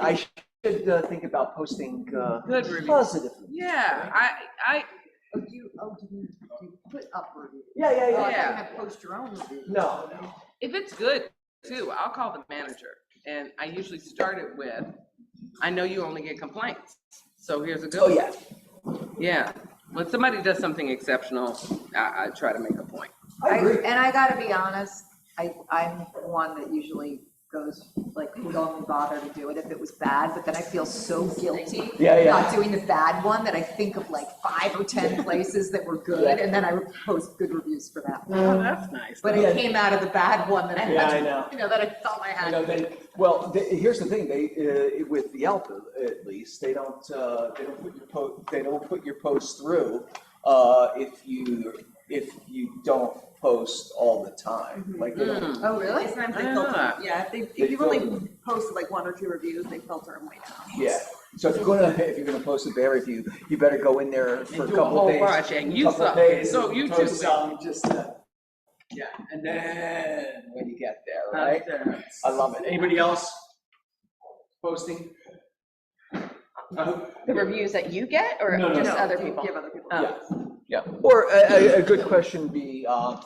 I should think about posting Good reviews. positively. Yeah, Do you put up reviews? Yeah. You post your own reviews. No. if it's good too, I'll call the manager. And I usually start it with, I know you only get complaints, so here's a good Oh, one. yeah. Yeah, when somebody does something exceptional, I try to make a point. I agree. And I gotta be honest, I'm one that usually goes, like, would only bother to do it if it was bad, but then I feel so guilty not doing the bad one that I think of like 5 or 10 places that were good, and then I would post good reviews for that. Oh, that's nice. But it came out of the bad one that I had, I know. that I thought I had. Here's the thing. They with Yelp at least they don't put your post through if you don't post all the time. Like they don't. Oh, really? Sometimes they filter. Yeah, if you've only posted like 1 or 2 reviews, they filter them way down. Yeah. So if you're gonna post a bear review, you better go in there for a couple whole days. project. You couple suck. days, So you post too. some yeah, and then when you get there, right? I love it. Anybody else posting? The reviews that you get, or No, just no. other people? Give other people. Yeah. Or a good question would be, how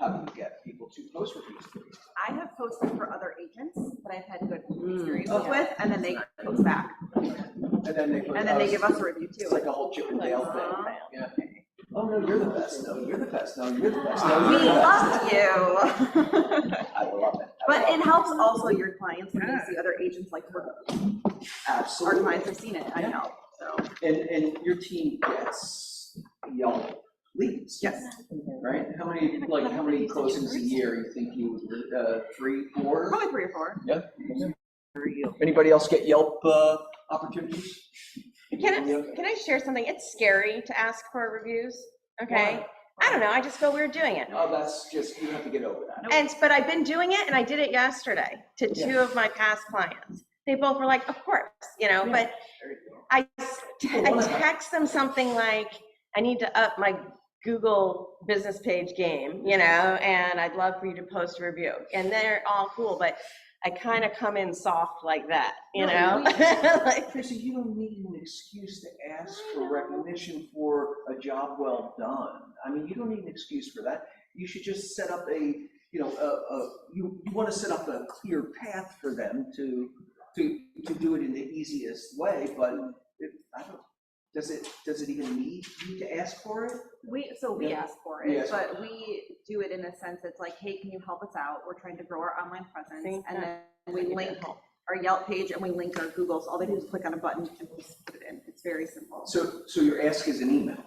do you get people to post reviews for you? I have posted for other agents that I've had good experiences Okay. with, and then they post back. And then they give us a review too. It's like a whole Chip and Dale thing. Yeah. Oh, no, you're the best. No, you're the best. No, you're the best. No, We you're the best. love you. I love it. But it helps also your clients when they see other agents like to work with them. Our Absolutely. clients have seen it, I know, so. And your team gets Yelp leads. Yes. Right? How many closings a year you think you 3, 4? Probably 3 or 4. Yeah. Anybody else get Yelp opportunities? Can I share something? It's scary to ask for reviews, okay? Why? I don't know, I just feel weird doing it. Oh, that's just, you have to get over that. But I've been doing it, and I did it yesterday to 2 of my past clients. They both were like, of course, but I text them something like, I need to up my Google business page game, and I'd love for you to post a review. And they're all cool, but I kind of come in soft like that, like, Tracy, you don't need an excuse to ask for recognition for a job well done. I mean, you don't need an excuse for that. You should just set up you want to set up a clear path for them to do it in the easiest way, but does it even need you to ask for it? We ask for it, but we do it in a sense that's like, hey, can you help us out? We're trying to grow our online presence, and then we link our Yelp page and we link our Google. So all they do is click on a button and just put it in. It's very simple. So your ask is an email.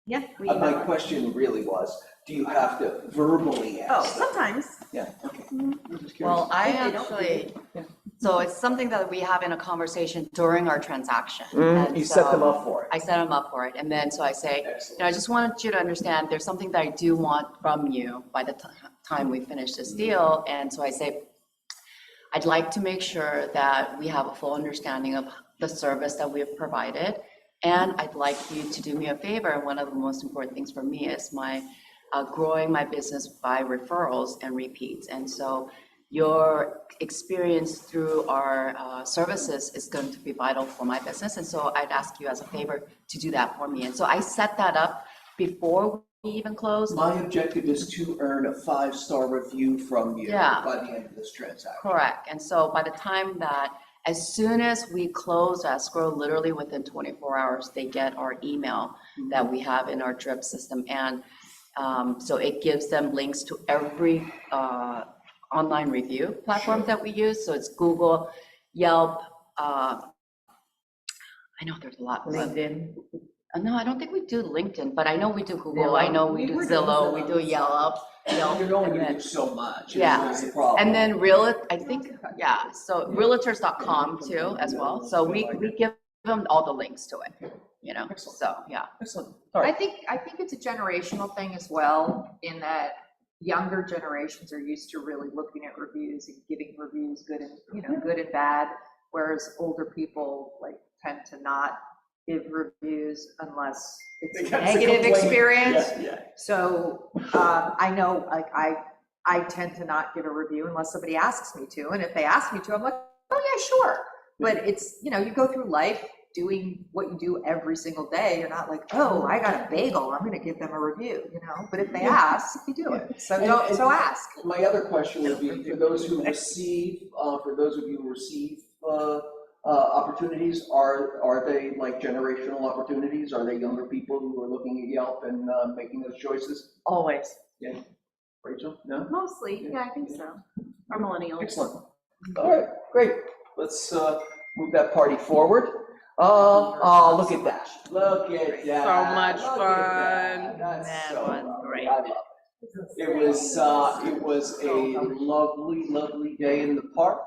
Yeah. My question really was, do you have to verbally ask? Oh, sometimes. Yeah. Okay. Mm-hmm. I'm just curious. Well, I actually, so it's something that we have in a conversation during our transaction. And You so set them up for it. I set them up for it. And then so I say, Excellent. I just wanted you to understand there's something that I do want from you by the time we finish this deal. And so I say, I'd like to make sure that we have a full understanding of the service that we have provided. And I'd like you to do me a favor. And one of the most important things for me is growing my business by referrals and repeats. And so your experience through our services is going to be vital for my business. And so I'd ask you as a favor to do that for me. And so I set that up before we even closed. My objective is to earn a 5-star review from you by the end of this transaction. Correct. And so by the time as soon as we close escrow, literally within 24 hours, they get our email that we have in our drip system. And so it gives them links to every online review platform that we use. So it's Google, Yelp. I know there's a lot. LinkedIn. No, I don't think we do LinkedIn, but I know we do Google. I know we do Zillow. We do Yelp. You're only going to do so much. Yeah. That's the problem. And then so realtors.com too as well. So we give them all the links to it, Excellent. so yeah. Excellent. I think it's a generational thing as well, in that younger generations are used to really looking at reviews and giving reviews, good and good and bad, whereas older people tend to not give reviews unless it's a negative experience. Yeah. So I know I tend to not give a review unless somebody asks me to, and if they ask me to, I'm like, oh yeah, sure. but it's, you go through life doing what you do every single day. You're not like, oh, I got a bagel, I'm gonna give them a review, but if they ask, you do it. So so ask. My other question would be, for those of you who receive opportunities, are they like generational opportunities? Are they younger people who are looking at Yelp and making those choices? Always. Yeah. Rachel, no? Mostly, yeah, I think so. Our millennials. Excellent. All right, great. Let's move that party forward. Oh, look at that. Look at that. So much Look at that. fun. That's That so was lovely. great. I love it. It was a lovely, lovely day in the park.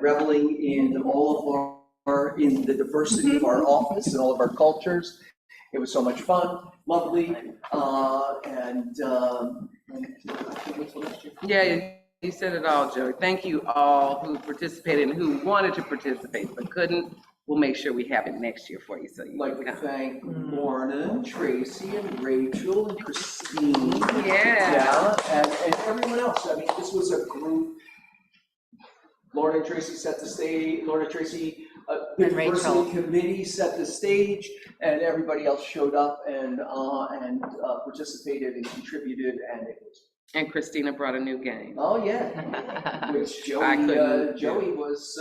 Reveling in all of in the diversity of our office and all of our cultures. It was so much fun, lovely, Yeah, you said it all, Joey. Thank you all who participated and who wanted to participate but couldn't. We'll make sure we have it next year for you, so you like can to come. thank Lorna, Tracy, and Rachel, and Christine. Yeah. And everyone else. I mean, this was a group. Lorna and Tracy set the stage. Lorna, Tracy, the diversity committee set the stage, and everybody else showed up and participated and contributed, and it was. And Christina brought a new game. Oh yeah, which Joey was,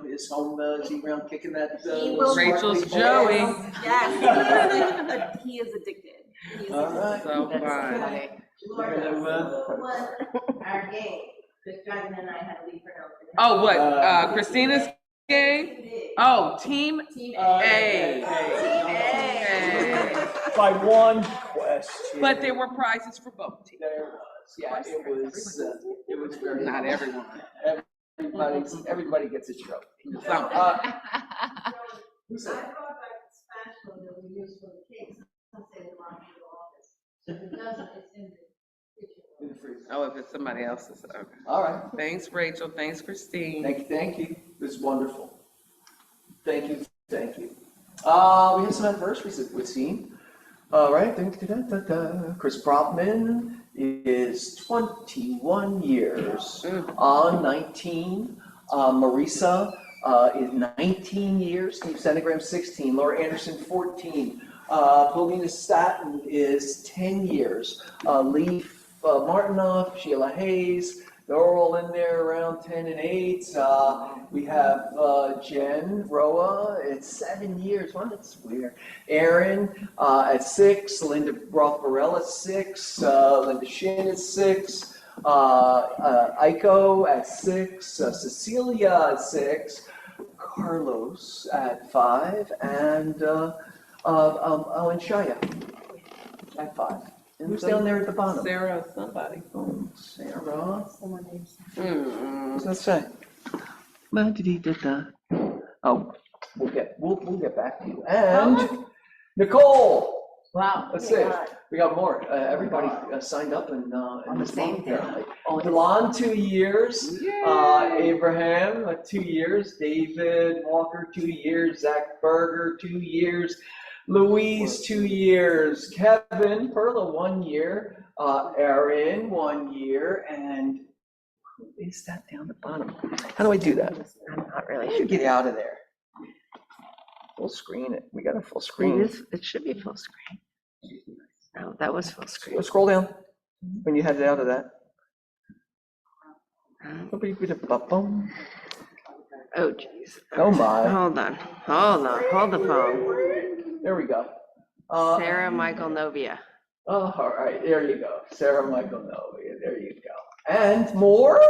is home, is he around kicking that? Rachel's Joey. Yes, he is addicted. He is All addicted. right. So That's fun. funny. Our game, because Dragon and I had to leave for no. Oh, what, Christina's game? Oh, Team A. By one question. But there were prizes for both teams. There was, yeah, it was very. Not everyone. Everybody gets a trophy. Some. Who said? I brought back the spatula that we use for the cakes. I'll say it belongs to the office. If it doesn't, it's in the kitchen. In the freezer. Oh, if it's somebody else's, okay. All right. Thanks, Rachel. Thanks, Christine. Thank you. It was wonderful. Thank you. We had some anniversaries that we've seen. All right. Chris Brotman is 21 years. 19. Marisa is 19 years. Steve Senegram, 16. Laura Anderson, 14. Paulina Staton is 10 years. Lee Martinoff, Sheila Hayes, they're all in there around 10 and 8. We have Jen Roa at 7 years. Wow, that's weird. Aaron at 6. Linda Roth-Burrell at 6. Linda Shin at 6. Aiko at 6. Cecilia at 6. Carlos at 5. And Shaya at 5. Who's down there at the bottom? Sarah, somebody. Oh, Sarah. Someone names. What's that say? Oh, we'll get back to you. And Nicole. Wow. Let's see. We got more. Everybody signed up and On the same day. Delon, 2 years. Abraham, 2 years. David Walker, 2 years. Zach Berger, 2 years. Louise, 2 years. Kevin Perla, 1 year. Erin, 1 year. And who is that down the bottom? How do I do that? I'm not really I should get out of there. Full screen it. We got a full It screen. is, it should be full screen. No, that was full screen. Scroll down when you had it out of that. Oh, geez. Oh my. Hold on, hold the phone. There we go. Sarah Michael Novia. Oh, all right, there you go. Sarah Michael Novia, there you go. And more?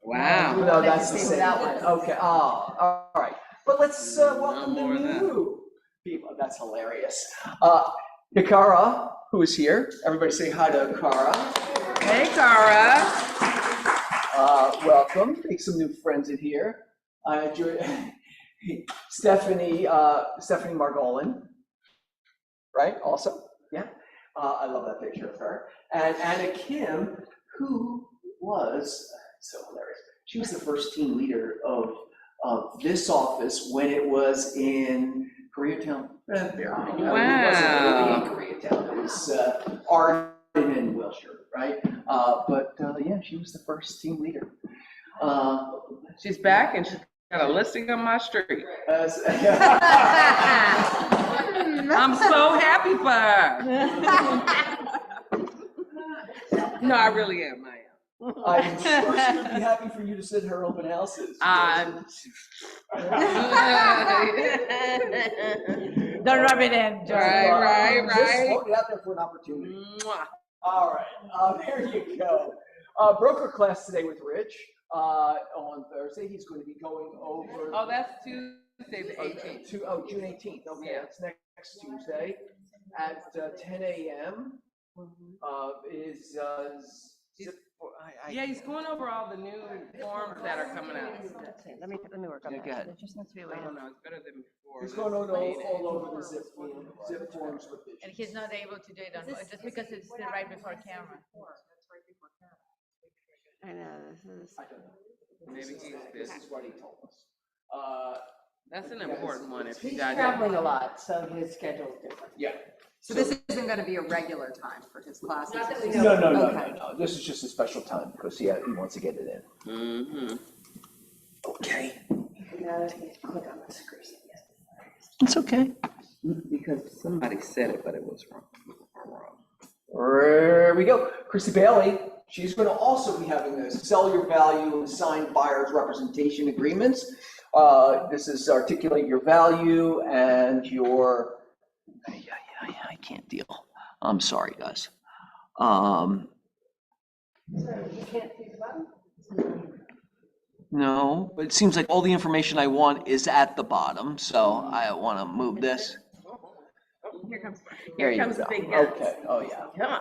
Wow. No, that's the See who same that one. was. Okay, all right. But let's welcome more the of that. new people. That's hilarious. Hikara, who is here. Everybody say hi to Hikara. Hey, Cara. Welcome. Make some new friends in here. I enjoy Stephanie Margolin, right? Also, yeah. I love that picture of her. And Anna Kim, who was so hilarious. She was the first team leader of this office when it was in Koreatown. It wasn't really in Koreatown. It was Arden and Wilshire, right? But yeah, she was the first team leader. She's back and she's got a listing on my street. As- I'm so happy for her. No, I really am, I I'm sure she would be happy for you to sit her open houses. am. Don't rub it in, Joe. Right. Just float it out there for an opportunity. Mwah. All right, there you go. Broker class today with Rich on Thursday. He's going to be going over. Oh, that's Tuesday the 18th. June 18th. Okay, Yeah. that's next Tuesday at 10 a.m. Yeah, he's going over all the new forms that are coming out. Let me work on Yeah, that. go ahead. There just needs to be a way I to. don't know, it's better than before. He's going on all over the zip forms with this. And he's not able to do it on, just because it's still right before camera. I know, this is. I don't know. Maybe he's This busy. is what he told us. That's an important one if you He's got. traveling a lot, so his schedule's different. Yeah. So this isn't gonna be a regular time for his classes? Not that we No, know. Okay. This is just a special time because he wants to get it in. Mm-hmm. Okay. Click on the screen. It's okay. Because somebody said it, but it was wrong. There we go. Christy Bailey, she's going to also be having a sell your value and signed buyer's representation agreements. This is articulate your value and your, I can't deal. I'm sorry, guys. No, but it seems like all the information I want is at the bottom, so I want to move this. Here comes the big guns. Okay, oh yeah. Come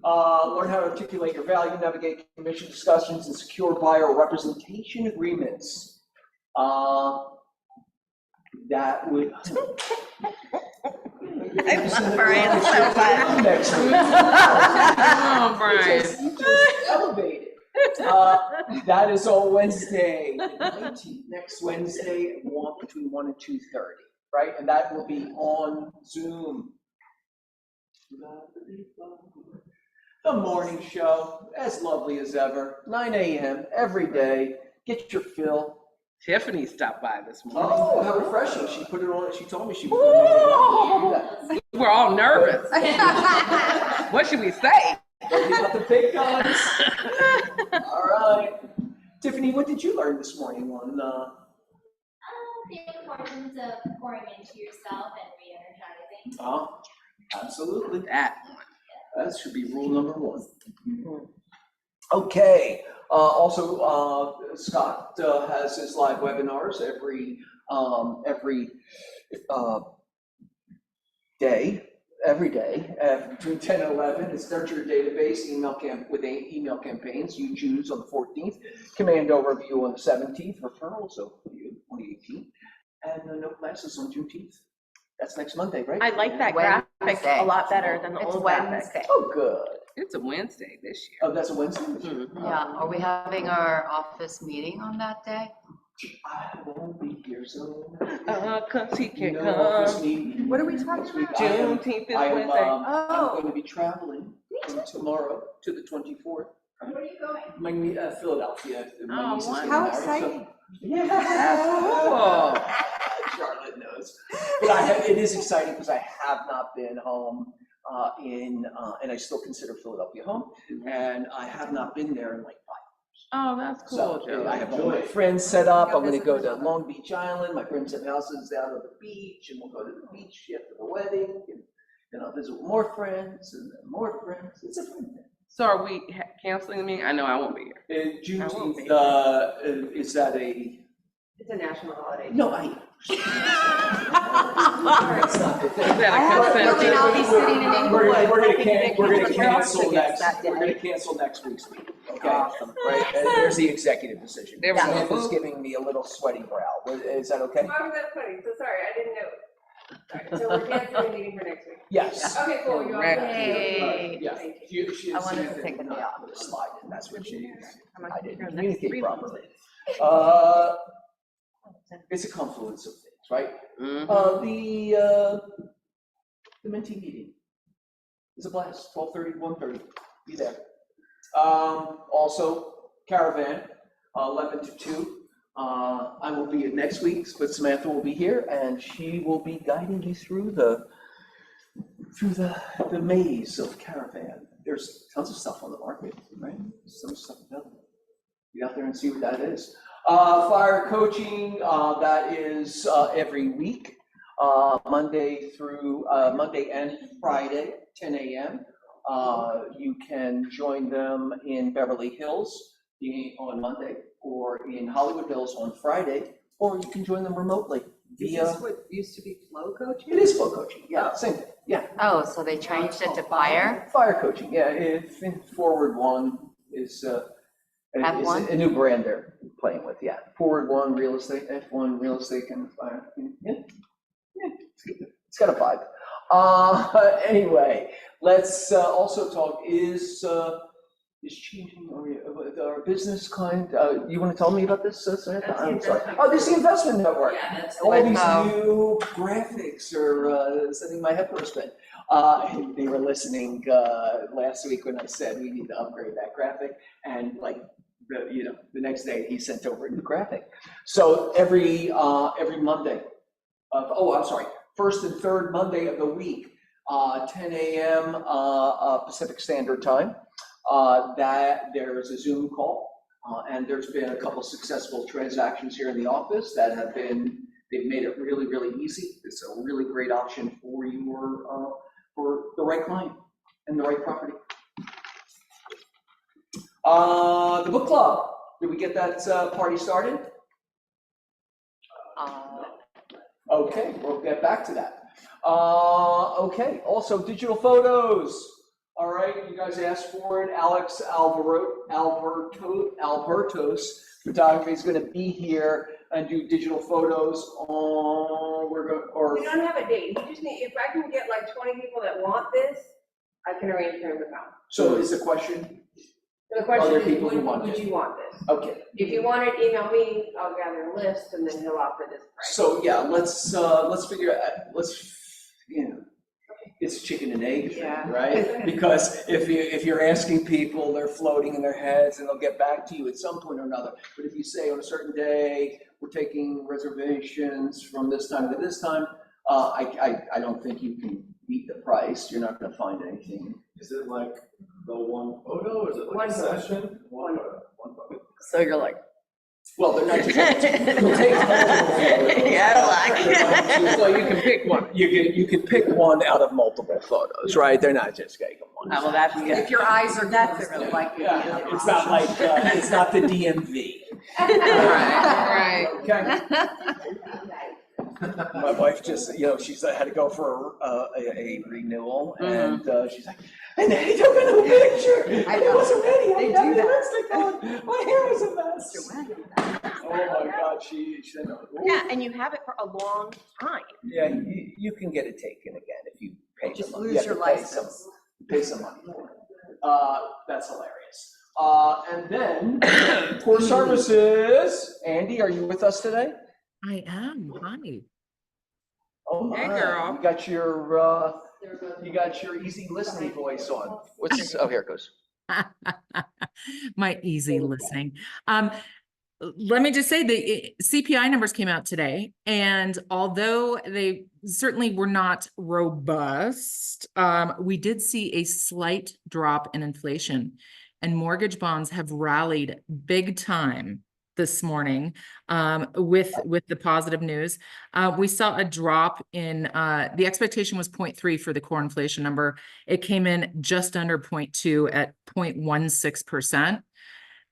on. Learn how to articulate your value, navigate commission discussions, and secure buyer representation agreements. That would. I love Brian so much. Next week. Come on, Brian. You just elevated. That is all Wednesday, the 19th, next Wednesday, between 1 and 2:30, right? And that will be on Zoom. The morning show, as lovely as ever, 9 a.m. every day. Get your fill. Tiffany stopped by this morning. Oh, how refreshing. She put it on, she told me she was going to do that. We're all nervous. What should we say? Don't get out the big guns. All right. Tiffany, what did you learn this morning on, The importance of pouring into yourself and re-energizing. Oh, absolutely. That That should be rule number 1. Okay. Also, Scott has his live webinars every day. Every day between 10 and 11. It's Nurture Database email campaigns. You choose on the 14th. Command Overview on the 17th. Referrals on the 18th. And no classes on Juneteenth. That's next Monday, right? I like that graphic Wednesday. a lot better than the It's old graphic. Wednesday. Oh, good. it's a Wednesday this year. Oh, that's a Wednesday? Mhm. Yeah, are we having our office meeting on that day? I won't be here, so. Cause he can No come. office meeting. What are we talking Next week. about? Juneteenth is I'm Wednesday. Oh. going to be traveling from tomorrow to the 24th. Where are you going? Philadelphia. My Oh, niece is wow. getting How married, so- exciting. Cool. Charlotte knows. But it is exciting because I have not been home and I still consider Philadelphia home. And I have not been there in like 5 years. Oh, that's cool, So Joe. I have all my friends set up. Go I'm gonna visit go your to mother. Long Beach Island. My friends have houses down at the beach and we'll go to the beach after the wedding. And I'll visit with more friends and then more friends. It's a fun thing. So are we canceling the meeting? I know I won't be here. Juneteenth, be. is that a? It's a national holiday. No, I. That's not the thing. Is that I have a a feeling consent? I'll be sitting in Inglewood. We're hoping gonna that cancel Kelsey next, gets that we're gonna day. cancel next week's meeting, okay? Awesome. Right, and there's the executive decision. There we go. Samantha's giving me a little sweaty brow. Is that okay? Why was that funny? So sorry, I didn't know. Sorry, so we're canceling the meeting for next week. Yes. Okay, cool. You all Correct. set? Yay. Yeah. Thank you. She I wanted to Samantha take did a day not off. put a slide in, that's what she is. I didn't Next communicate 3 properly. months. It's a confluence of things, right? Mhm. The mentee meeting is a blast, 12:30, 1:30, be there. Also, Caravan, 11 to 2. I will be at next week's, but Samantha will be here and she will be guiding you through the maze of caravan. There's tons of stuff on the market, right? There's some stuff available. Get out there and see what that is. Fire coaching, that is every week, Monday and Friday, 10 a.m. You can join them in Beverly Hills on Monday, or in Hollywood Hills on Friday, or you can join them remotely via. Is this what used to be flow coaching? It is flow coaching, yeah, same thing, yeah. Oh, so they changed it to fire? Fire coaching, yeah, Forward One is F1? a new brand they're playing with, yeah. Forward One, real estate, F1, real estate, and fire, yeah, it's got a vibe. Anyway, let's also talk, is changing our business kind, you want to tell me about this, Samantha? I'm sorry. Oh, this is the investment network. Yeah, that's. All these new graphics are setting my head for a spin. They were listening last week when I said we need to upgrade that graphic, and the next day he sent over a new graphic. So every Monday, first and third Monday of the week, 10 a.m. Pacific Standard Time. That there's a Zoom call, and there's been a couple successful transactions here in the office that they've made it really, really easy. It's a really great option for for the right client and the right property. The book club, did we get that party started? Okay, we'll get back to that. Okay, also digital photos. All right, you guys asked for it. Alex Albertos Photography is going to be here and do digital photos on. We don't have a date. You just need, if I can get like 20 people that want this, I can arrange for them to come. So is the question? The question Other is, people who want would it. you want this? Okay. If you want it, email me, I'll gather a list, and then he'll offer this price. So yeah, let's figure out. It's a chicken and egg thing, Yeah. right? Because if you're asking people, they're floating in their heads, and they'll get back to you at some point or another. But if you say on a certain day we're taking reservations from this time to this time, I don't think you can beat the price. You're not going to find anything. Is it like the one photo, or is it like One a photo. session? One photo. One photo. So you're like, Well, they're not just. You'll take multiple photos. Yeah, So you can pick one. You can pick one out of multiple photos, right? They're not just taking one. well, that's good. If your eyes are closed, it might be Yeah, another it's not option. like it's not the DMV. Right. Okay. My wife just, she's had to go for a renewal, and she's like, and they took a new picture. I It know. wasn't ready. They I do had that. lipstick on. My hair was a mess. Oh my God, she said, "Oh." Yeah, and you have it for a long time. Yeah, you can get it taken again if you pay Just some money. lose You have your to pay some- license. Pay some money for it. That's hilarious. And then, core services. Andy, are you with us today? I am. Hi. Oh my, Hey, girl. you got your easy listening voice on. Here it goes. My easy listening. Let me just say the CPI numbers came out today, and although they certainly were not robust, we did see a slight drop in inflation, and mortgage bonds have rallied big time this morning with the positive news. We saw a drop in the expectation was 0.3 for the core inflation number. It came in just under 0.2 at 0.16%.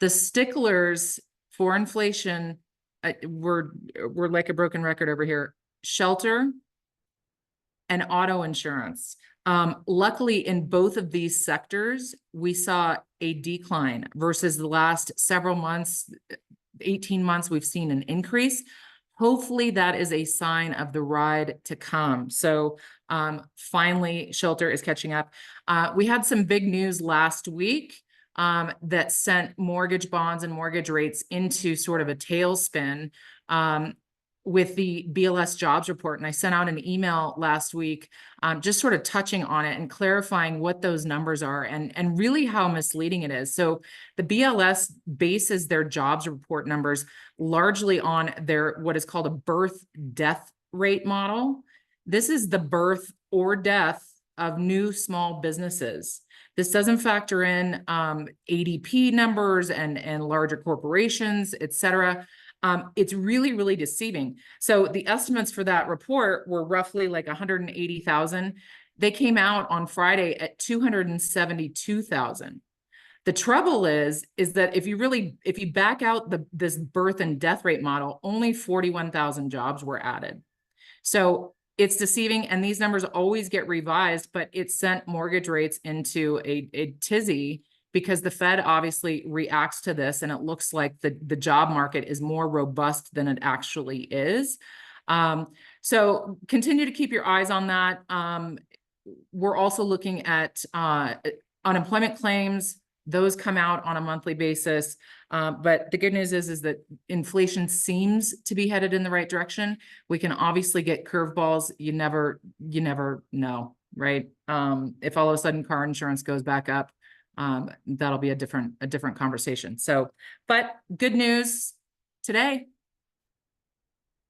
The sticklers for inflation we're like a broken record over here. Shelter and auto insurance. Luckily, in both of these sectors, we saw a decline versus the last several months. 18 months, we've seen an increase. Hopefully that is a sign of the ride to come. So finally, shelter is catching up. We had some big news last week that sent mortgage bonds and mortgage rates into sort of a tailspin. with the BLS jobs report, and I sent out an email last week, just sort of touching on it and clarifying what those numbers are and really how misleading it is. So the BLS bases their jobs report numbers largely on their what is called a birth death rate model. This is the birth or death of new small businesses. This doesn't factor in ADP numbers and larger corporations, et cetera. It's really, really deceiving. So the estimates for that report were roughly like 180,000. They came out on Friday at 272,000. The trouble is that if you back out this birth and death rate model, only 41,000 jobs were added. So it's deceiving, and these numbers always get revised, but it sent mortgage rates into a tizzy because the Fed obviously reacts to this, and it looks like the job market is more robust than it actually is. So continue to keep your eyes on that. We're also looking at unemployment claims. Those come out on a monthly basis. But the good news is that inflation seems to be headed in the right direction. We can obviously get curveballs. You never know, right? If all of a sudden car insurance goes back up, that'll be a different conversation. So, but good news today.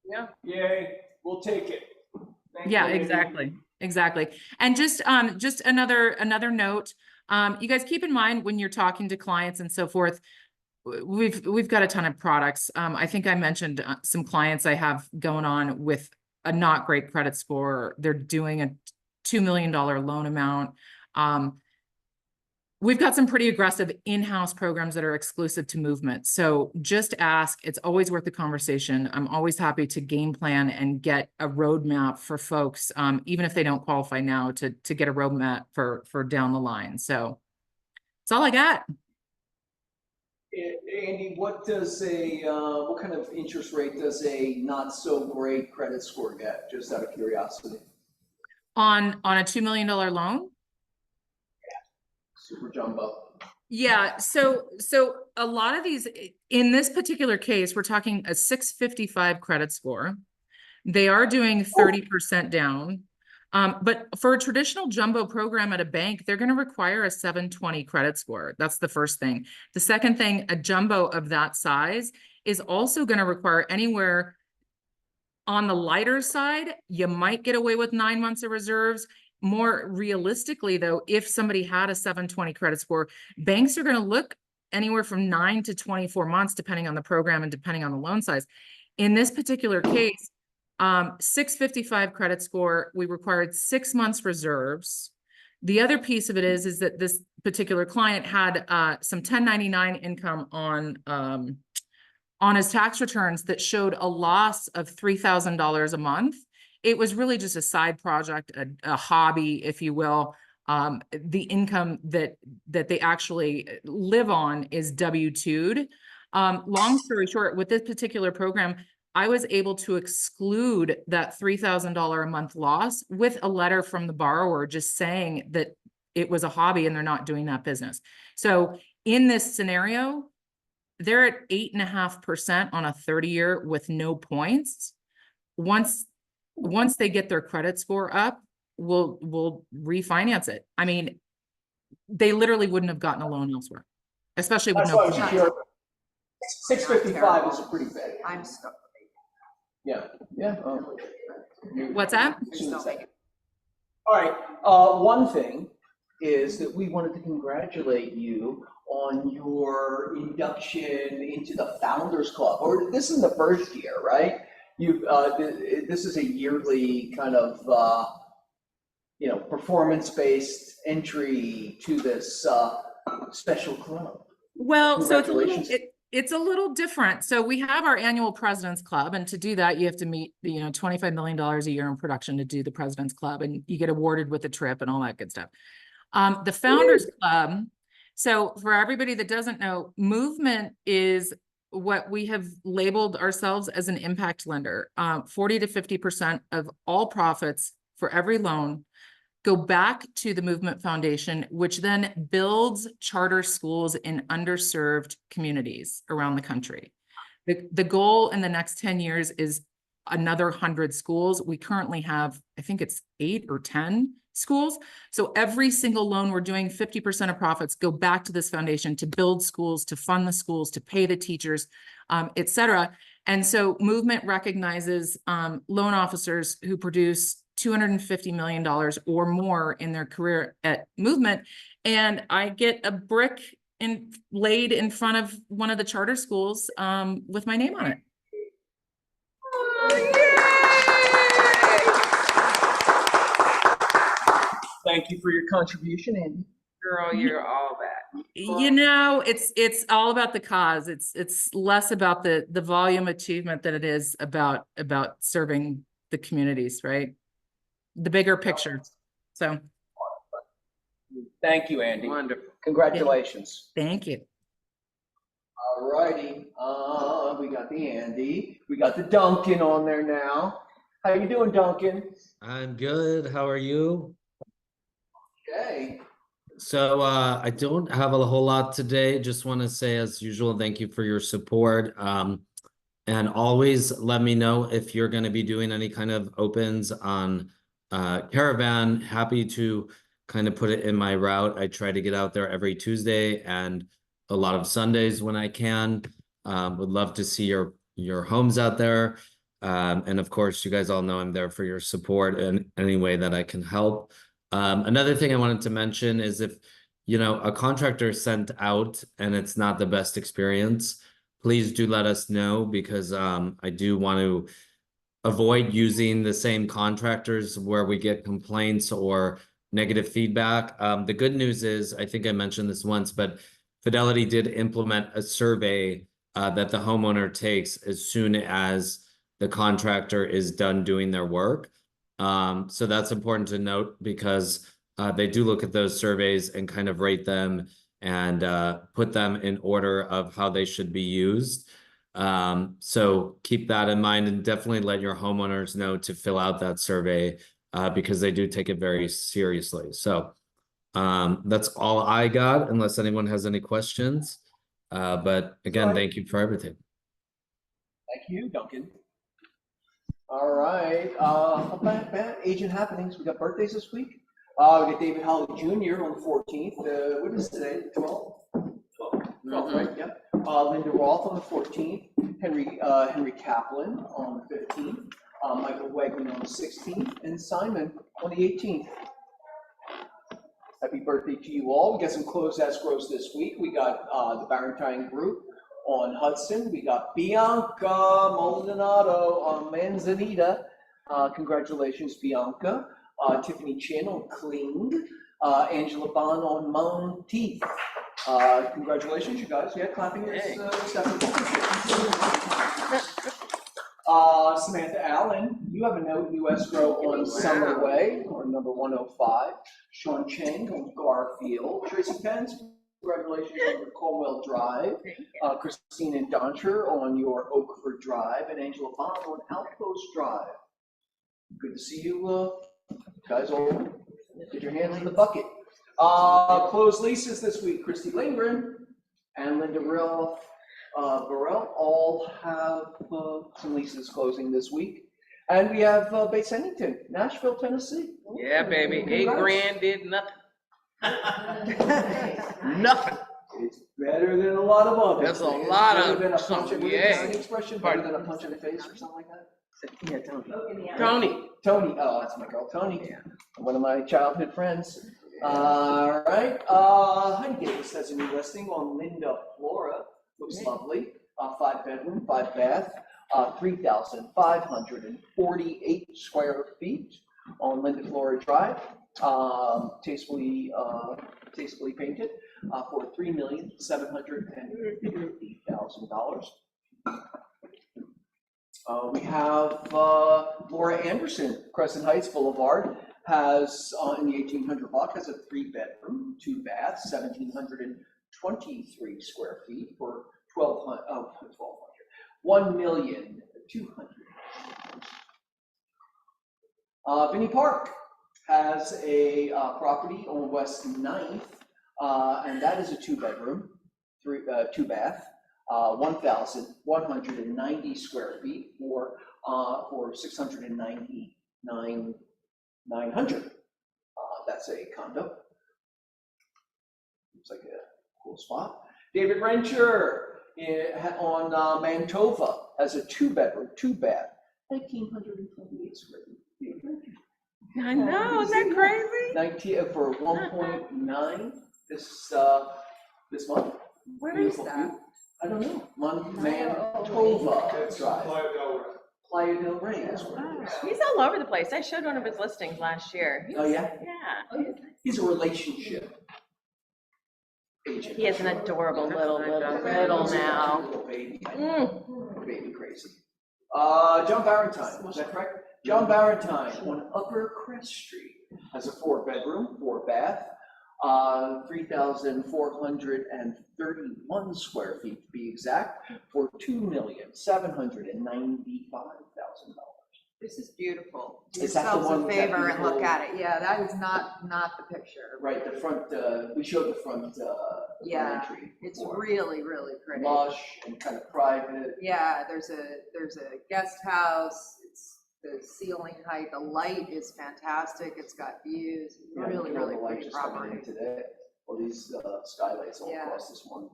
Yeah. Yay, we'll take it. Thank Yeah, you, exactly. And just another note, you guys keep in mind when you're talking to clients and so forth, we've got a ton of products. I think I mentioned some clients I have going on with a not great credit score. They're doing a $2 million loan amount. We've got some pretty aggressive in-house programs that are exclusive to movement. So just ask, it's always worth the conversation. I'm always happy to game plan and get a roadmap for folks, even if they don't qualify now, to get a roadmap for down the line. So that's all I got. Andy, what kind of interest rate does a not so great credit score get, just out of curiosity? On a $2 million loan? Super jumbo. Yeah, so a lot of these, in this particular case, we're talking a 655 credit score. They are doing 30% down. But for a traditional jumbo program at a bank, they're going to require a 720 credit score. That's the first thing. The second thing, a jumbo of that size is also going to require anywhere on the lighter side. You might get away with 9 months of reserves. More realistically, though, if somebody had a 720 credit score, banks are going to look anywhere from 9 to 24 months, depending on the program and depending on the loan size. In this particular case, 655 credit score, we required 6 months reserves. The other piece of it is that this particular client had some 1099 income on his tax returns that showed a loss of $3,000 a month. It was really just a side project, a hobby, if you will. The income that they actually live on is W-2'd. Long story short, with this particular program, I was able to exclude that $3,000 a month loss with a letter from the borrower just saying that it was a hobby and they're not doing that business. So in this scenario, they're at 8.5% on a 30-year with no points. Once they get their credit score up, we'll refinance it. I mean, they literally wouldn't have gotten a loan elsewhere, especially with That's no why I was points. curious. 655 is a pretty bad. I'm stuck. Yeah. What's that? All right, one thing is that we wanted to congratulate you on your induction into the Founders Club, or this is the first year, right? This is a yearly kind of, performance-based entry to this special club. Well, so Congratulations. it's a little different. So we have our annual President's Club, and to do that, you have to meet, $25 million a year in production to do the President's Club, and you get awarded with a trip and all that good stuff. The Founders Club, so for everybody that doesn't know, Movement is what we have labeled ourselves as an impact lender. 40 to 50% of all profits for every loan go back to the Movement Foundation, which then builds charter schools in underserved communities around the country. The goal in the next 10 years is another 100 schools. We currently have, I think it's 8 or 10 schools. So every single loan we're doing, 50% of profits go back to this foundation to build schools, to fund the schools, to pay the teachers, et cetera. And so Movement recognizes loan officers who produce $250 million or more in their career at Movement. And I get a brick laid in front of one of the charter schools with my name on it. Thank you for your contribution, Andy. Girl, you're all that. You know, it's all about the cause. It's less about the volume achievement than it is about serving the communities, right? The bigger picture. So Thank you, Andy. Wonderful. Congratulations. thank you. All righty, we got the Andy, we got the Duncan on there now. How you doing, Duncan? I'm good. How are you? Okay. So I don't have a whole lot today. Just want to say, as usual, thank you for your support. And always let me know if you're going to be doing any kind of opens on Caravan. Happy to kind of put it in my route. I try to get out there every Tuesday and a lot of Sundays when I can. Would love to see your homes out there. And of course, you guys all know I'm there for your support in any way that I can help. Another thing I wanted to mention is if, a contractor is sent out and it's not the best experience, please do let us know, because I do want to avoid using the same contractors where we get complaints or negative feedback. The good news is, I think I mentioned this once, but Fidelity did implement a survey that the homeowner takes as soon as the contractor is done doing their work. So that's important to note, because they do look at those surveys and kind of rate them and put them in order of how they should be used. So keep that in mind, and definitely let your homeowners know to fill out that survey because they do take it very seriously. So that's all I got, unless anyone has any questions. But again, thank you for everything. Thank you, Duncan. All right, agent happenings. We got birthdays this week. We got David Holly Jr. on the 14th. What is today? 12? 12, right? Yeah. Linda Roth on the 14th. Henry Kaplan on the 15th. Michael Wegman on the 16th, and Simon on the 18th. Happy birthday to you all. We got some closed escrows this week. We got the Barentine Group on Hudson. We got Bianca Maldonado on Manzanita. Congratulations, Bianca. Tiffany Chin on Kling. Angela Bond on Monteith. Congratulations, you guys. Yeah, clapping is Samantha Allen, you have a note new escrow on Summer Way on number 105. Sean Chang on Garfield. Tracy Pence, congratulations on your Colwell Drive. Christina Doncher on your Oakford Drive, and Angela Bond on Outpost Drive. Good to see you guys all get your hands in the bucket. Closed leases this week. Christy Lindgren and Linda Burrell all have some leases closing this week. And we have Bates Hennington, Nashville, Tennessee. Yeah, baby. $8,000 did nothing. Nothing. It's better than a lot of others. That's a lot of better than a punch in the expression, better Pardon? than a punch in the face or something like that. Yeah, Tony. Tony, oh, that's my girl, Tony. Yeah. One of my childhood friends. All right. Heidi Davis has a new listing on Linda Flora. Looks lovely. 5-bedroom, 5-bath, 3,548 square feet on Linda Flora Drive. Tastefully painted for $3,750,000. We have Laura Anderson, Crescent Heights Boulevard, has in the 1800 block has a 3-bedroom, 2-bath, 1,723 square feet for $1,200,000. Vinnie Park has a property on West 9th, and that is a 2-bedroom, 2-bath, 1,190 square feet for for $699,900. That's a condo. Looks like a cool spot. David Rencher on Mantova has a 2-bedroom, 2-bath, 1,928 square feet. I know, isn't that crazy? 19 for 1.9 this month. Where is Beautiful that? view. I don't know. Mantova Drive. Playa del Rey is where it is. He's all over the place. I showed one of his listings last year. Oh, yeah? Yeah. He's a relationship agent. He is an adorable little He's now. a little baby. Baby crazy. John Barentine, was that correct? John Barentine on Upper Crest Street has a 4-bedroom, 4-bath, 3,431 square feet to be exact, for $2,795,000. This is beautiful. Do Is that the yourselves a one with that favor and look beautiful- at it. Yeah, that is not the picture. Right, the front, we showed the front Yeah, entry. it's before. really, really pretty. Lush and kind of private. Yeah, there's a guest house. It's the ceiling height, the light is fantastic. It's got views. Yeah, Really, you know, really the light pretty just coming in property. today. All these skylights all Yeah. across this one.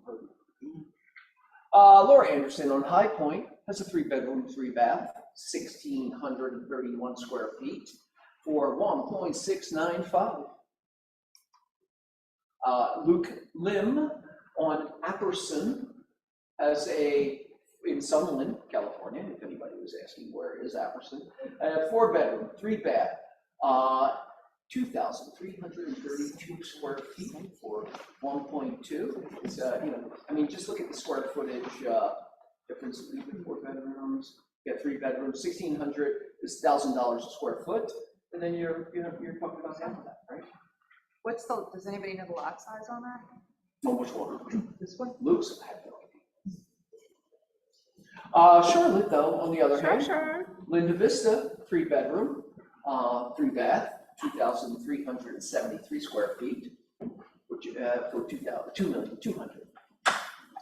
Laura Anderson on High Point has a 3-bedroom, 3-bath, 1,631 square feet for $1.695. Luke Lim on Apperson has in Summerlin, California, if anybody was asking where is Apperson, a 4-bedroom, 3-bath, 2,332 square feet for 1.2. It's, just look at the square footage difference between 4 bedrooms. You got 3 bedrooms, 1,600 is $1,000 a square foot, and then you're talking about half of that, right? Does anybody know the lot size on that? On which one? This one? Luke's, I have no idea. Charlotte, though, on the other hand, Sure. Linda Vista, 3-bedroom, 3-bath, 2,373 square feet, which for $2,200,000.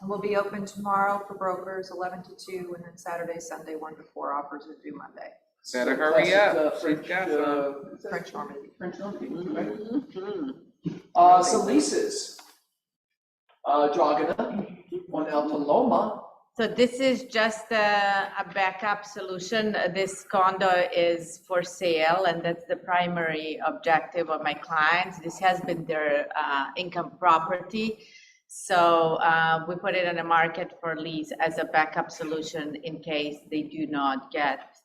And we'll be open tomorrow for brokers, 11 to 2, and then Saturday, Sunday, 1 to 4. Offers are due Monday. Better hurry up. French, She's got some. French Normandy. French Normandy, right? Mhm. Some leases. Dragana on Alta Loma. So this is just a backup solution. This condo is for sale, and that's the primary objective of my clients. This has been their income property. So we put it on the market for lease as a backup solution in case they do not get,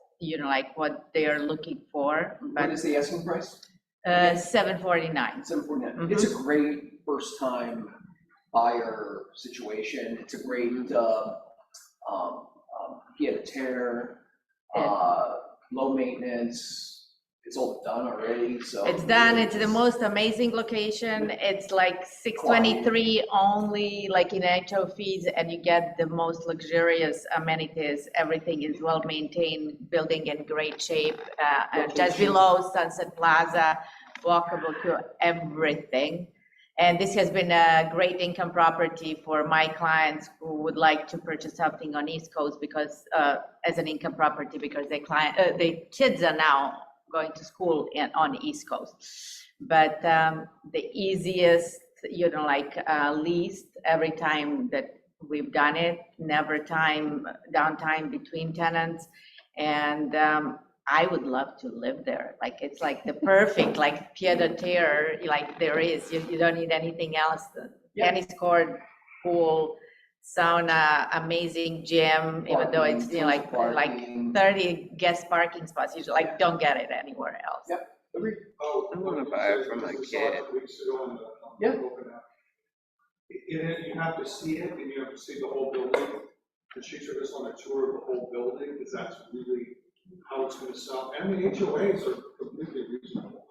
like what they are looking for. What But is the asking price? $749. $749. It's a great first-time buyer situation. It's a great pied à terre, low maintenance. It's all done already, so. It's done. It's the most amazing location. It's like 623 only, like in HOVs, and you get the most luxurious amenities. Everything is well maintained, building in great shape. Just below Sunset Plaza, walkable to everything. And this has been a great income property for my clients who would like to purchase something on East Coast because as an income property, because their kids are now going to school on East Coast. But the easiest, least every time that we've done it, never downtime between tenants. And I would love to live there. Like, it's like the perfect, like pied à terre, like there is, you don't need anything else. Tennis court, pool, sauna, amazing gym, even though it's, like 30 guest parking spots. You don't get it anywhere else. Yep, agreed. Oh, I wanna buy it for my kid. Yeah. In it, you have to see it, and you have to see the whole building. And she took us on a tour of the whole building, because that's really how it's gonna sell. And the HOAs are completely reasonable.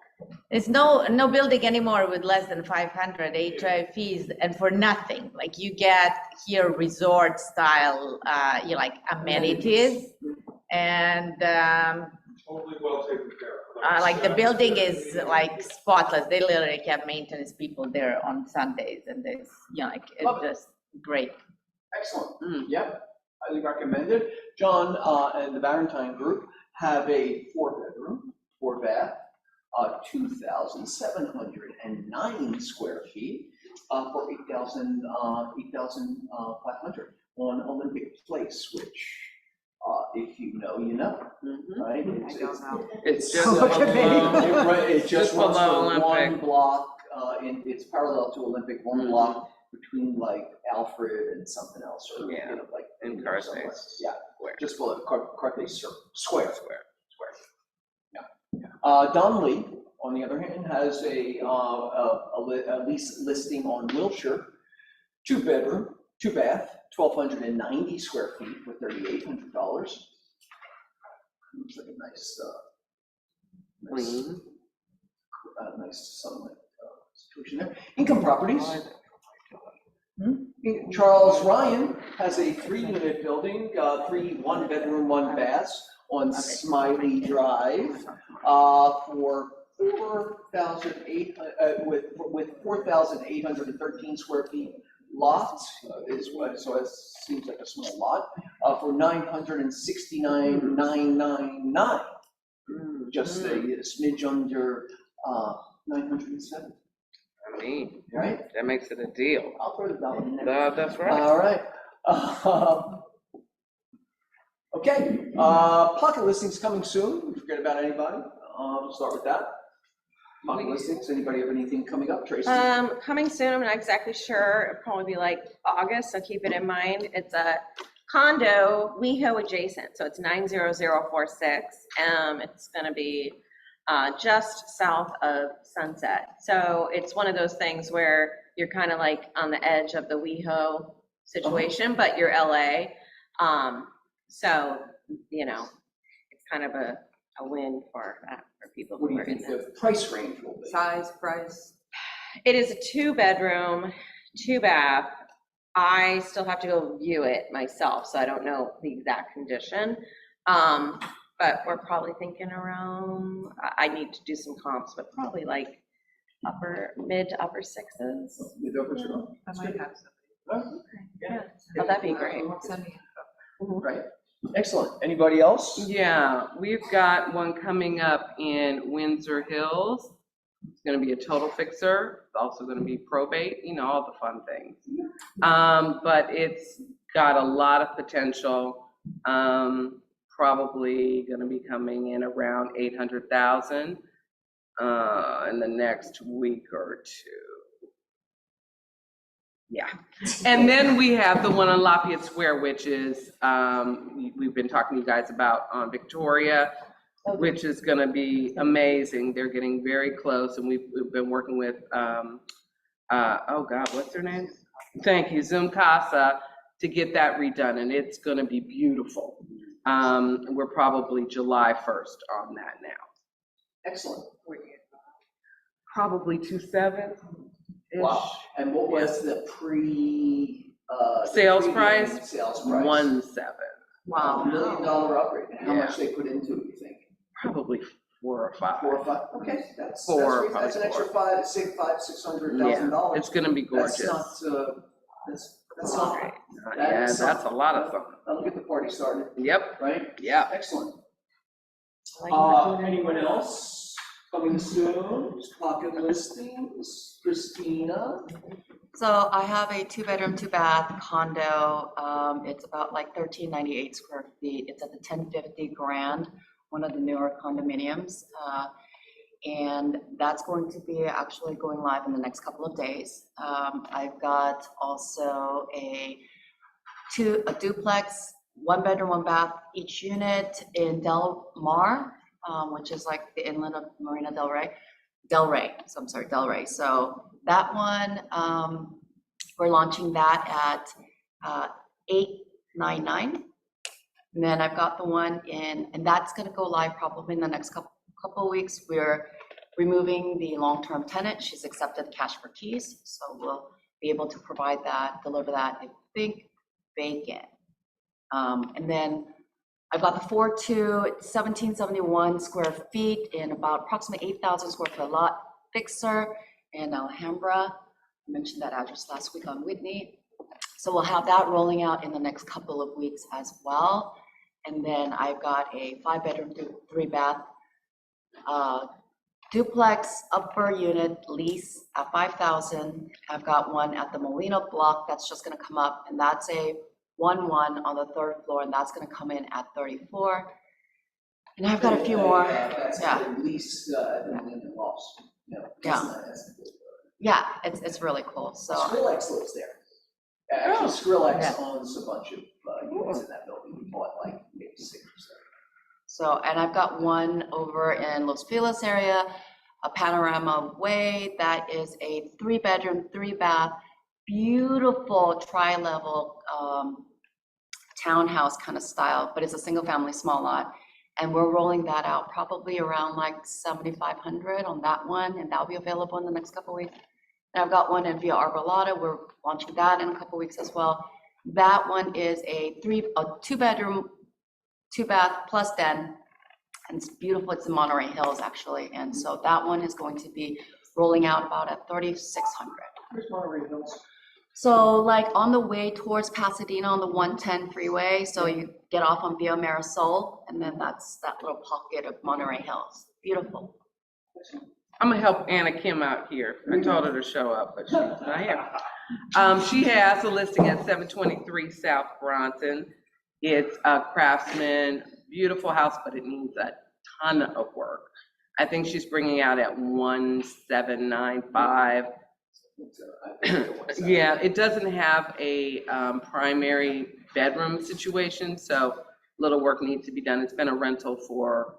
There's no building anymore with less than 500 HOA fees, and for nothing. Like, you get here resort style, amenities, and Totally well taken care of. the building is like spotless. They literally have maintenance people there on Sundays, and it's it's just great. Excellent. Yep. highly recommended. John and the Barentine Group have a 4-bedroom, 4-bath, 2,709 square feet for 8,500 on Olympic Place, which, if you know, you know, right? It's just Look at me. below, It just runs below for one Olympic. block, it's parallel to Olympic, one block between like Alfred and something else, or, you know, like. In somewhere. Carthage. Yeah, Square. just below Carthage Square. Yeah. Donnelly, on the other hand, has a lease listing on Wilshire, 2-bedroom, 2-bath, 1,290 square feet for $3,800. Looks like a nice, nice sunlit situation there. Income properties. Charles Ryan has a 3-unit building, 3 1-bedroom, 1-bath on Smiley Drive for 4,800 with 4,813 square feet lot is what, so it seems like a small lot for $969,999. Just a smidge under 907. I mean, Right? that makes it a deal. I'll throw the dollar in there. That's right. All right. Okay, pocket listings coming soon. Forget about anybody. We'll start with that. Pocket listings. Anybody have anything coming up, Tracy? Coming soon, I'm not exactly sure. It'll probably be like August, so keep it in mind. It's a condo, WeHo adjacent, so it's 90046. It's gonna be just south of Sunset. So it's one of those things where you're kind of like on the edge of the WeHo situation, but you're LA. So, you know, it's kind of a win for that, for people What do who you are in think this. the price range will be? Size, price. It is a 2-bedroom, 2-bath. I still have to go view it myself, so I don't know the exact condition. But we're probably thinking around, I need to do some comps, but probably like mid to upper 6s. Mid to upper 6s. I might have Oh, yeah. Oh, that'd be great. Send me Right. Excellent. Anybody else? Yeah, we've got one coming up in Windsor Hills. It's gonna be a total fixer. It's also gonna be probate, you know, all the fun things. But it's got a lot of potential. Probably gonna be coming in around 800,000 in the next week or two. Yeah, and then we have the one on Lafayette Square, which is, we've been talking to you guys about on Victoria, which is gonna be amazing. They're getting very close, and we've been working with, oh God, what's her name? Thank you, Zoom Casa, to get that redone, and it's gonna be beautiful. We're probably July 1st on that now. Excellent. Probably 2.7. Wow. And what was the Sales the price? premium Sales price. 1.7. Wow. $1 million upgrade. And how Yeah. much they put into it, you think? Probably 4 or 5. 4 or 5? Okay, that's Four, that's an extra probably $600,000. It's gonna be gorgeous. That's not, that's not, Right. that Yeah, is that's a something. lot of fun. That'll get the party started, Yep, right? yeah. Excellent. Anyone else coming soon? Pocket listings? Christina? So I have a 2-bedroom, 2-bath condo. It's about like 1,398 square feet. It's at the 1050 Grand, one of the newer condominiums. And that's going to be actually going live in the next couple of days. I've got also a duplex, 1-bedroom, 1-bath each unit in Del Mar, which is like the inland of Marina Del Rey. Del Rey. So that one, we're launching that at $899. And then I've got the one and that's gonna go live probably in the next couple of weeks. We're removing the long-term tenant. She's accepted cash for keys, so we'll be able to provide that, deliver that, I think, vacant. And then I've got the 4.2, it's 1,771 square feet in about approximately 8,000 square foot lot fixer in Alhambra. I mentioned that address last week on Whitney. So we'll have that rolling out in the next couple of weeks as well. And then I've got a 5-bedroom, 3-bath duplex upper unit lease at 5,000. I've got one at the Molina block that's just gonna come up, and that's a 1-1 on the 3rd floor, and that's gonna come in at 34. And I've got a few more. That's Yeah. at least, in Lost. No, Yeah. that's not. Yeah, it's really cool, so. Skrillex lives there. Actually, Skrillex owns a bunch of units in that building. We bought like maybe 6 or 7. So, and I've got one over in Los Feliz area, a Panorama Way, that is a 3-bedroom, 3-bath, beautiful tri-level townhouse kind of style, but it's a single family small lot. And we're rolling that out probably around like 7,500 on that one, and that'll be available in the next couple of weeks. And I've got one in Via Arbolada. We're launching that in a couple of weeks as well. That one is a 2-bedroom, 2-bath plus den, and it's beautiful. It's in Monterey Hills actually, and so that one is going to be rolling out about at 3,600. Where's Monterey Hills? So like on the way towards Pasadena on the 110 freeway, so you get off on Via Marisol, and then that's that little pocket of Monterey Hills. Beautiful. I'm gonna help Anna Kim out here. I told her to show up, but she's not here. She has a listing at 723 South Bronson. It's a Craftsman, beautiful house, but it needs a ton of work. I think she's bringing out at 1,795. Yeah, it doesn't have a primary bedroom situation, so little work needs to be done. It's been a rental for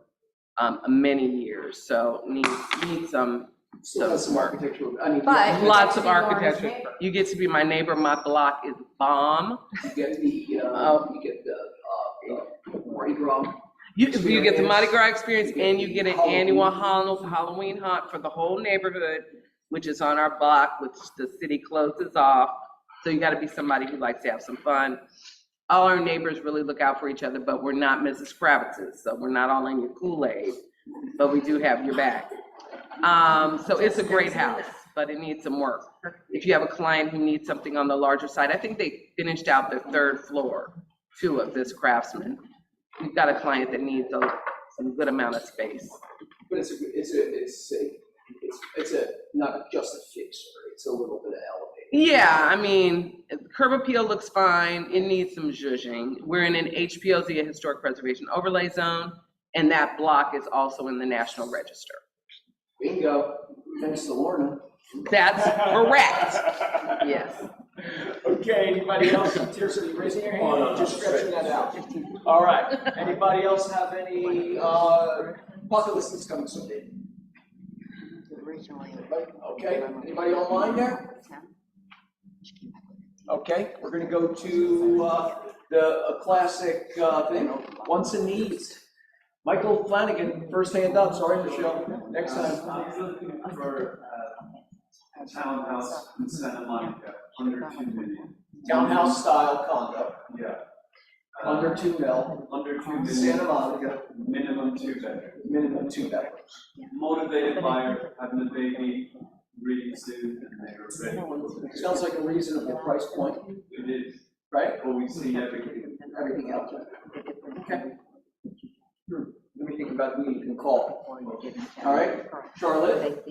many years, so needs some Still has some architectural, I mean. But- lots of You get to be Lauren's architecture. neighbor. You get to be my neighbor. My block is bomb. You get the Mardi Gras. You get the Mardi Gras experience, and you get an annual Halloween hunt for the whole neighborhood, which is on our block, which the city closes off. So you got to be somebody who likes to have some fun. All our neighbors really look out for each other, but we're not Mrs. Kravitz's, so we're not all in your Kool-Aid, but we do have your back. So it's a great house, but it needs some work. If you have a client who needs something on the larger side, I think they finished out their 3rd floor, too, of this Craftsman. We've got a client that needs some good amount of space. But it's not just a fixer, it's a little bit of elevated. Yeah, I mean, curb appeal looks fine. It needs some zhuzhing. We're in an HPLZ, a historic preservation overlay zone, and that block is also in the National Register. Bingo, thanks to Lorna. That's correct. Yes. Okay, anybody else? Tears, are you raising your hand? Just stretching that out. All right, anybody else have any bucket list that's coming soon? Okay, anybody online there? Okay, we're gonna go to a classic thing, wants and needs. Michael Flanagan, first hand up, sorry Michelle, next time. For a townhouse in Santa Monica, under 2 million. Townhouse style condo, Yeah. under 2 mil, Under 2 million. Santa Monica, Minimum 2 bedroom. minimum 2 bedrooms. Motivated buyer, having a baby, really soon, and they're ready. Sounds like a reasonable price point, It is, right? but we see everything. Everything else. Okay. Let me think about who you can call. All right, Charlotte?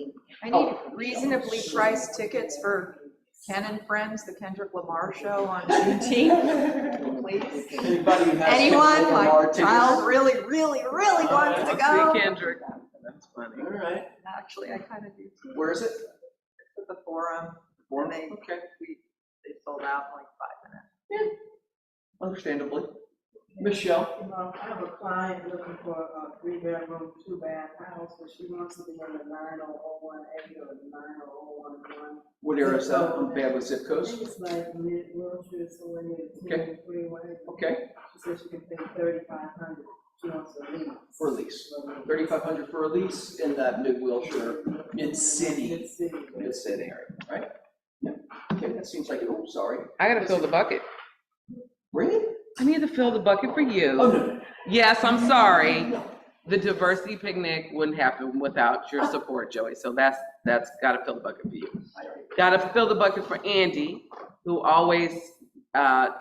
I need reasonably priced tickets for Ken and Friends, the Kendrick Lamar show on Juneteenth, please. Anybody who has. Anyone, Kendrick my Lamar tickets? child really wants to go. See Kendrick. That's funny. All right, Actually, I kind of do too. where is it? It's at the Forum, and they sold out in like 5 minutes. Understandably. Michelle? I have a client looking for a 3-bedroom, 2-bath house, but she wants to be in the 9001A or the 90011. What area is that? I'm bad with zip I codes. think it's like mid-Wilshire, so we're near the Okay. 10 freeway. Okay, She said she can pay 3,500. She wants a lease. for a lease. 3,500 for a lease in that mid-Wilshire, mid-city Mid-city. area, right? Yeah, okay, that seems like, oh, sorry. I gotta fill the bucket. Really? I need to fill the bucket for you. Oh, no. Yes, I'm sorry. The diversity picnic wouldn't happen without your support, Joey. So that's gotta fill the bucket for you. Gotta fill the bucket for Andy, who always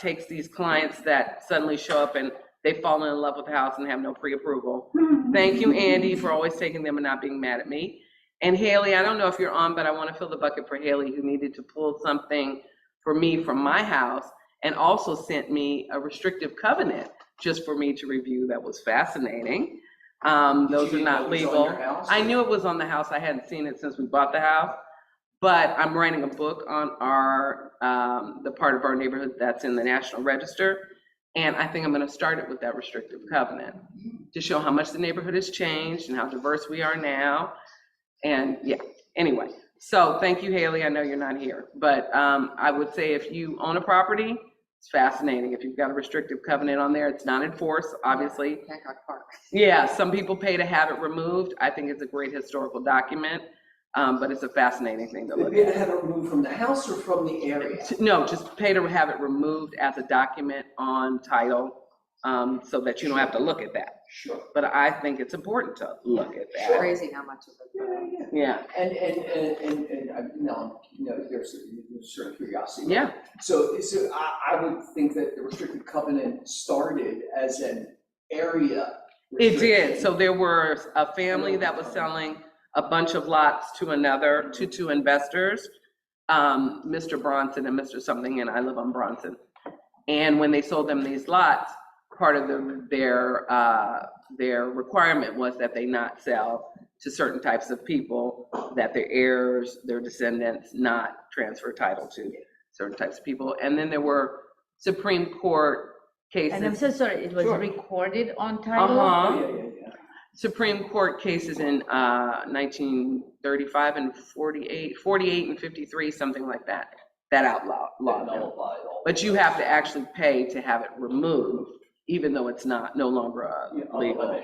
takes these clients that suddenly show up and they've fallen in love with the house and have no pre-approval. Thank you, Andy, for always taking them and not being mad at me. And Haley, I don't know if you're on, but I want to fill the bucket for Haley, who needed to pull something for me from my house and also sent me a restrictive covenant just for me to review. That was fascinating. Those are not legal. I knew it was on the house. I hadn't seen it since we bought the house, but I'm writing a book on our, the part of our neighborhood that's in the National Register. And I think I'm going to start it with that restrictive covenant to show how much the neighborhood has changed and how diverse we are now. And yeah, anyway, so thank you, Haley. I know you're not here, but I would say if you own a property, it's fascinating. If you've got a restrictive covenant on there, it's not enforced, obviously. Hancock Park. Yeah, some people pay to have it removed. I think it's a great historical document, but it's a fascinating thing to They look pay to at. have it removed from the house or from the area? No, just pay to have it removed as a document on title, so that you don't have to look at that. Sure. But I think it's important to look at that. Crazy how much of it. Yeah, And, there's certain curiosity. yeah. So I would think that the restricted covenant started as an area. It did. So there was a family that was selling a bunch of lots to another, to two investors, Mr. Bronson and Mr. something, and I live on Bronson. And when they sold them these lots, part of their requirement was that they not sell to certain types of people, that their heirs, their descendants, not transfer title to certain types of people. And then there were Supreme Court cases. And I'm so sorry, it was Sure. recorded on title? Yeah. Supreme Court cases in 1935 and 48 and 53, something like that, that outlawed them. But you have to actually pay to have it removed, even though it's no longer legal.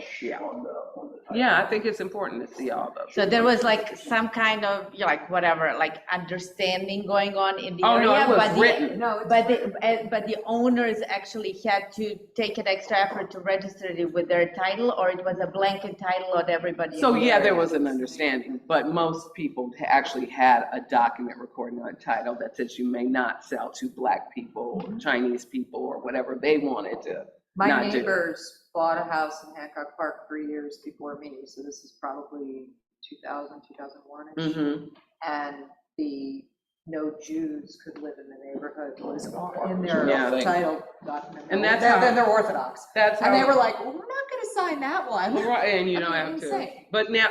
Yeah, I think it's important to see all those. So there was like some kind of, like whatever, like understanding going on in the Oh, area? no, it was but the- written. But the owners actually had to take an extra effort to register it with their title, or it was a blanket title on everybody? So in the yeah, there area? was an understanding, but most people actually had a document recording on title that says you may not sell to Black people, Chinese people, or whatever they wanted to. My not do. neighbors bought a house in Hancock Park 3 years before me, so this is probably 2000, 2001-ish. Mhm. And the no Jews could live in the neighborhood was in their Yeah. title document. And that's Then how- they're Orthodox. That's how. And they were like, well, we're not gonna sign that one. Right, and you don't I have mean, to. insane. But now,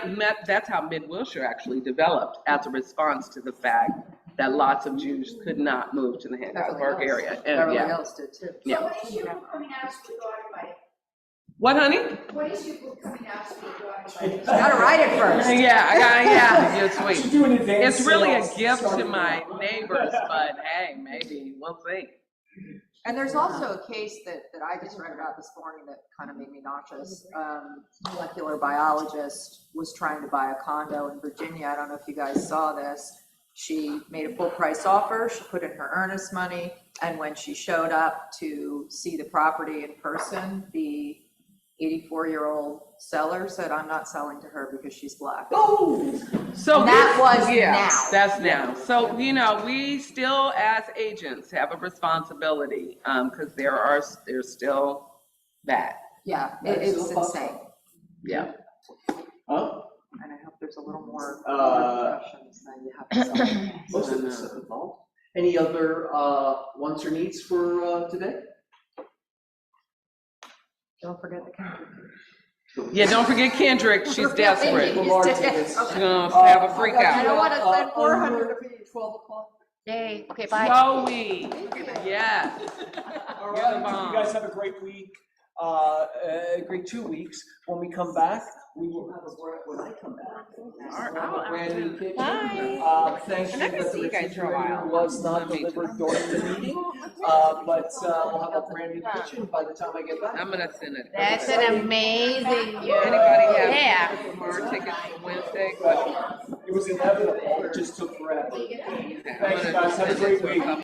that's how Mid-Wilshire actually developed as a response to the fact that lots of Jews could not move to the Hancock Park area. And Beverly yeah, Hills did too. Yeah. So what is your book coming out to your daughter by? What, honey? What is your book coming out to your daughter by? You gotta write it first. Yeah, you're Should sweet. do an advance It's really a sales gift to starting my now. neighbors, but hey, maybe, we'll see. And there's also a case that I just read about this morning that kind of made me nauseous. Molecular biologist was trying to buy a condo in Virginia. I don't know if you guys saw this. She made a full price offer. She put in her earnest money. And when she showed up to see the property in person, the 84-year-old seller said, I'm not selling to her because she's Black. Oh, So And that was yeah, now. That's now. So, we still, as agents, have a responsibility, because there's still that, Yeah, That is it's still insane. yeah. huh? And I hope there's a little more Uh, repercussions than you have to sell. Most of this stuff involved. Any other wants or needs for today? Don't forget the country. Yeah, don't forget Kendrick, she's desperate. She's Okay. gonna have a freak I out. don't want to spend 400 to be 12 o'clock. Yay, okay, bye. Chloe, yes. All You're the right, bomb. you guys have a great week, great 2 weeks. When we come back, we will have when I come back. we'll have a brand new kitchen. Bye. Thank I'm you not gonna that see the you guys for a refrigerator while. was not Me too. delivered during the meeting, but we'll have a brand new kitchen by the time I get back. I'm gonna send it. That's an amazing news. Anybody have Yeah. more tickets for Wednesday? It was inevitable, it just took forever. I'm Thanks, gonna guys. Have a send it great to a week. couple